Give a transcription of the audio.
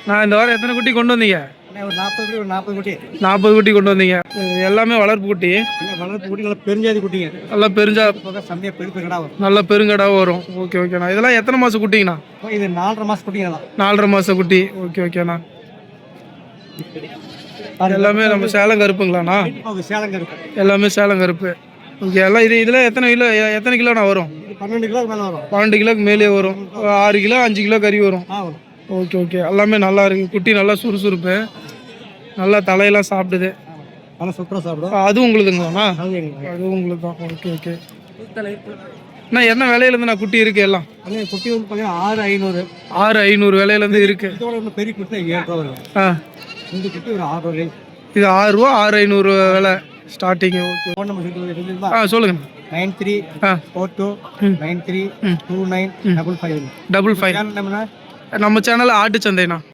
நான் இந்த வாரம் எத்தனை குட்டி கொண்டு வந்தீங்க? ஒரு 40 குட்டி 40 குட்டி கொண்டு வந்தீங்க. எல்லாமே வளர்ப்பு குட்டி. வளர்ப்பு குட்டி நல்லா பெருஞ்சாதி குட்டிங்க. நல்லா பெருஞ்சா செம்மையா பெருங்கடா வரும். நல்லா பெருங்கடாவும் வரும். ஓகே ஓகேண்ணா. இதெல்லாம் எத்தனை மாதம் குட்டிங்கண்ணா? இது 4.5 மாசம் குட்டிங்கண்ணா. 4.5 மாதம் குட்டி. ஓகே ஓகேண்ணா. எல்லாமே நம்ம சேலம் கருப்புங்களாண்ணா? சேலம் கருப்பு. எல்லாமே சேலம் கருப்பு. ஓகே. எல்லாம் இதில் எத்தனை கிலோண்ணா வரும்? 12 கிலோக்கு மேலே வரும். 12 கிலோக்கு மேலே வரும். 6 கிலோ 5 கிலோ கறி வரும். Okay okay. எல்லாமே நல்லா இருக்கு. குட்டி நல்லா சுறுசுறுப்பு, நல்லா தலையெல்லாம் சாப்பிடுது. நல்லா சூப்பராக சாப்பிடும். அது உங்களுதுங்களாண்ணா? அது உங்களுக்கு தான். Okay okay. அண்ணா என்ன விலையிலேருந்து நான் குட்டி இருக்கு எல்லாம்? குட்டி வந்து பார்த்தீங்கன்னா 6,500. 6,500 விலையிலேருந்து இருக்கு. இதோட பெரிய குட்டி 7 ரூபா வரும். இந்த குட்டி ஒரு 6 ரூபா. இது 6 ரூபா 6,500 விலை ஸ்டார்டிங். ஓகே. ஃபோன் நம்பர் சொல்லுங்க. 9342932955. நம்ம சேனல் ஆட்டு சந்தைண்ணா.